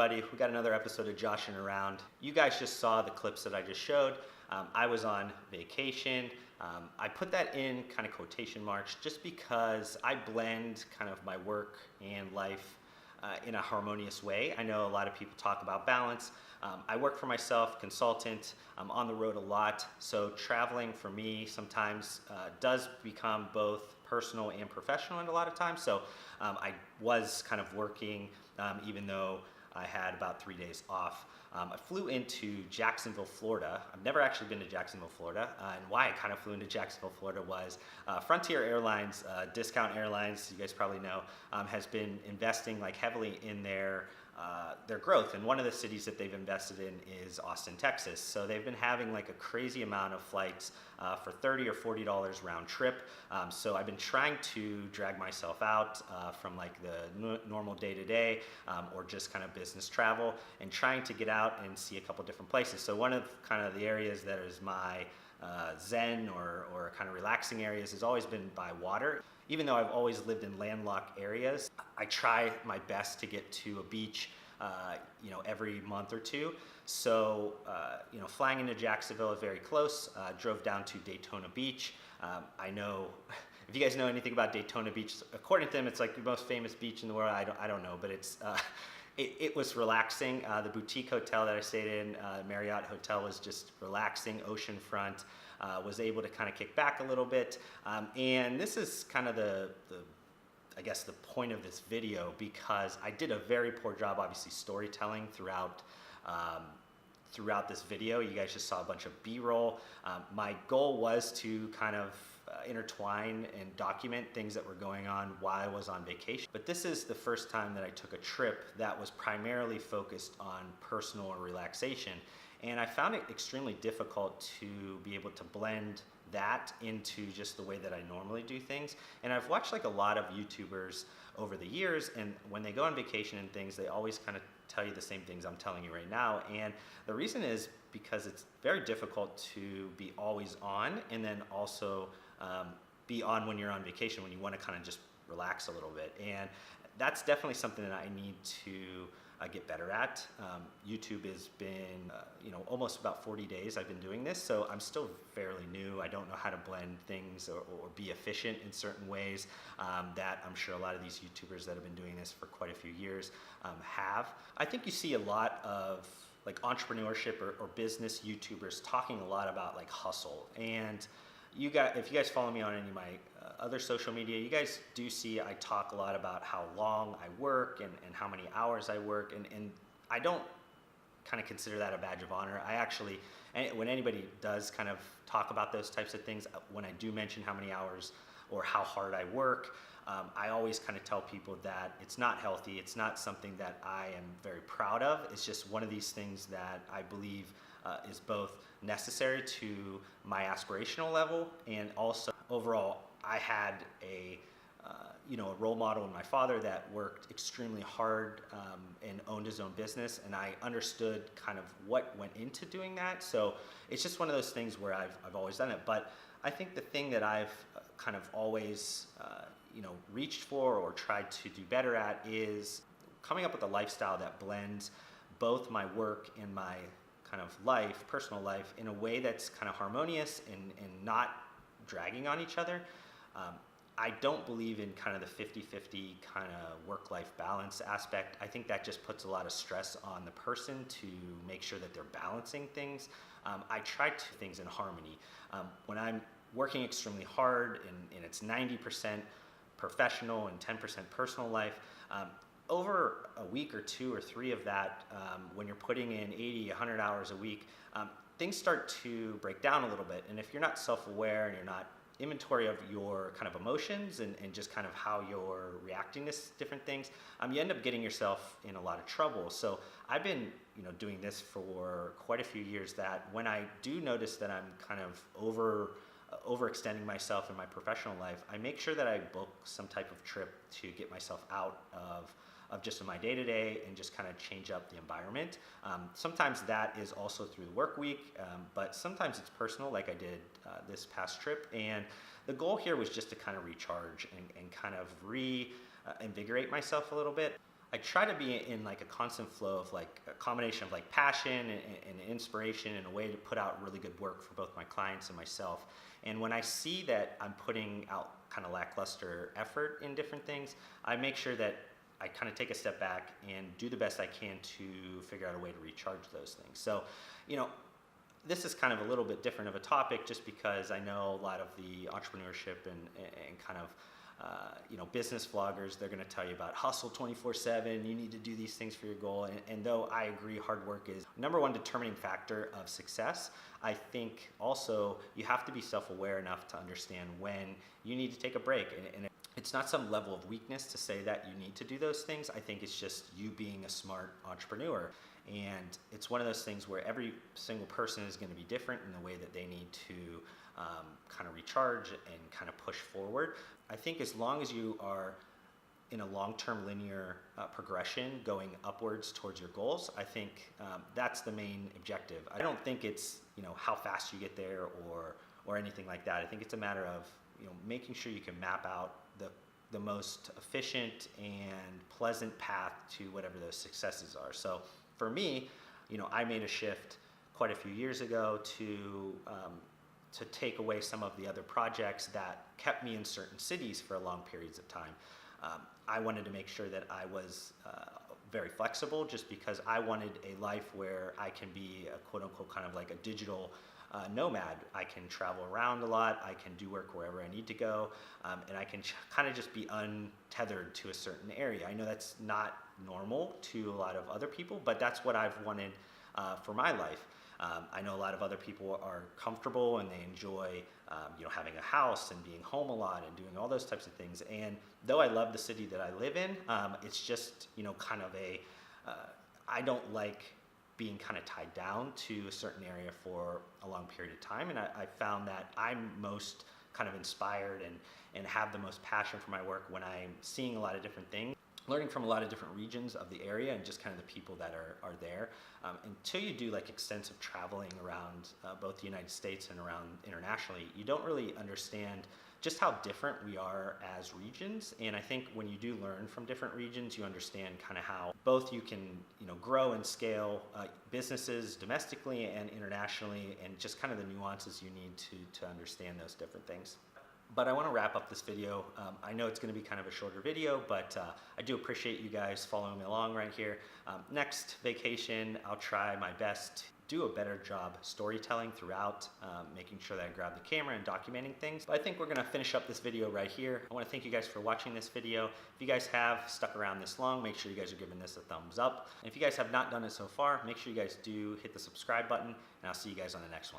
everybody. We got another episode of Joshing Around. You guys just saw the clips that I just showed. I was on vacation. I put that in kind of quotation marks just because I blend kind of my work and life in a harmonious way. I know a lot of people talk about balance. I work for myself, consultant. I'm on the road a lot. So traveling for me sometimes does become both personal and professional in a lot of times. So I was kind of working even though I had about 3 days off. I flew into Jacksonville, Florida. I've never actually been to Jacksonville, Florida. And why I kind of flew into Jacksonville, Florida was Frontier Airlines, Discount Airlines, you guys probably know, has been investing like heavily in their growth. And one of the cities that they've invested in is Austin, Texas. So they've been having like a crazy amount of flights for $30 or $40 round trip. So I've been trying to drag myself out from like the normal day-to-day or just kind of business travel and trying to get out and see a couple different places. So one of kind of the areas that is my zen or kind of relaxing areas has always been by water. Even though I've always lived in landlocked areas, I try my best to get to a beach every month or two. So, flying into Jacksonville is very close. Drove down to Daytona Beach. I know, if you guys know anything about Daytona Beach, according to them, it's like the most famous beach in the world. I don't know, but it's it was relaxing. The boutique hotel that I stayed in, Marriott Hotel, was just relaxing, oceanfront. Was able to kind of kick back a little bit. And this is kind of the point of this video, because I did a very poor job, obviously, storytelling throughout this video. You guys just saw a bunch of B-roll. My goal was to kind of intertwine and document things that were going on while I was on vacation. But this is the first time that I took a trip that was primarily focused on personal relaxation. And I found it extremely difficult to be able to blend that into just the way that I normally do things. And I've watched like a lot of YouTubers over the years, and when they go on vacation and things, they always kind of tell you the same things I'm telling you right now. And the reason is because it's very difficult to be always on and then also be on when you're on vacation, when you want to kind of just relax a little bit. And that's definitely something that I need to get better at. YouTube has been, almost about 40 days I've been doing this, so I'm still fairly new. I don't know how to blend things or be efficient in certain ways that I'm sure a lot of these YouTubers that have been doing this for quite a few years have. I think you see a lot of like entrepreneurship or business YouTubers talking a lot about like hustle. And if you guys follow me on any of my other social media, you guys do see I talk a lot about how long I work and how many hours I work, and I don't kind of consider that a badge of honor. I actually, when anybody does kind of talk about those types of things, when I do mention how many hours or how hard I work, I always kind of tell people that it's not healthy. It's not something that I am very proud of. It's just one of these things that I believe is both necessary to my aspirational level, and also overall I had a role model in my father that worked extremely hard and owned his own business, and I understood kind of what went into doing that. So it's just one of those things where I've always done it. But I think the thing that I've kind of always reached for or tried to do better at is coming up with a lifestyle that blends both my work and my kind of life, personal life, in a way that's kind of harmonious and not dragging on each other. I don't believe in kind of the 50-50 kind of work-life balance aspect. I think that just puts a lot of stress on the person to make sure that they're balancing things. I try to do things in harmony. When I'm working extremely hard and it's 90% professional and 10% personal life, over a week or 2 or 3 of that, when you're putting in 80, 100 hours a week, things start to break down a little bit. And if you're not self-aware and you're not inventory of your kind of emotions and just kind of how you're reacting to different things, you end up getting yourself in a lot of trouble. So I've been doing this for quite a few years, that when I do notice that I'm kind of overextending myself in my professional life, I make sure that I book some type of trip to get myself out of just my day-to-day and just kind of change up the environment. Sometimes that is also through the work week, but sometimes it's personal, like I did this past trip. And the goal here was just to kind of recharge and kind of reinvigorate myself a little bit. I try to be in like a constant flow of like a combination of like passion and inspiration and a way to put out really good work for both my clients and myself. And when I see that I'm putting out kind of lackluster effort in different things, I make sure that I kind of take a step back and do the best I can to figure out a way to recharge those things. So, you know, this is kind of a little bit different of a topic just because I know a lot of the entrepreneurship and kind of business vloggers, they're going to tell you about hustle 24/7. You need to do these things for your goal. And though I agree hard work is number one determining factor of success, I think also you have to be self-aware enough to understand when you need to take a break. And it's not some level of weakness to say that you need to do those things. I think it's just you being a smart entrepreneur. And it's one of those things where every single person is going to be different in the way that they need to kind of recharge and kind of push forward. I think as long as you are in a long-term linear progression going upwards towards your goals, I think that's the main objective. I don't think it's how fast you get there or anything like that. I think it's a matter of making sure you can map out the most efficient and pleasant path to whatever those successes are. So for me, I made a shift quite a few years ago to take away some of the other projects that kept me in certain cities for long periods of time. I wanted to make sure that I was very flexible just because I wanted a life where I can be a quote unquote kind of like a digital nomad. I can travel around a lot, I can do work wherever I need to go, and I can kind of just be untethered to a certain area. I know that's not normal to a lot of other people, but that's what I've wanted for my life. I know a lot of other people are comfortable and they enjoy having a house and being home a lot and doing all those types of things. And though I love the city that I live in, it's just kind of I don't like being kind of tied down to a certain area for a long period of time. And I found that I'm most kind of inspired and have the most passion for my work when I'm seeing a lot of different things, learning from a lot of different regions of the area and just kind of the people that are there. Until you do like extensive traveling around both the United States and around internationally, you don't really understand just how different we are as regions. And I think when you do learn from different regions, you understand kind of how both you can grow and scale businesses domestically and internationally, and just kind of the nuances you need to understand those different things. But I want to wrap up this video. I know it's going to be kind of a shorter video, but I do appreciate you guys following me along right here. Next vacation, I'll try my best to do a better job storytelling throughout, making sure that I grab the camera and documenting things. But I think we're going to finish up this video right here. I want to thank you guys for watching this video. If you guys have stuck around this long, make sure you guys are giving this a thumbs up. And if you guys have not done it so far, make sure you guys do hit the subscribe button, and I'll see you guys on the next one.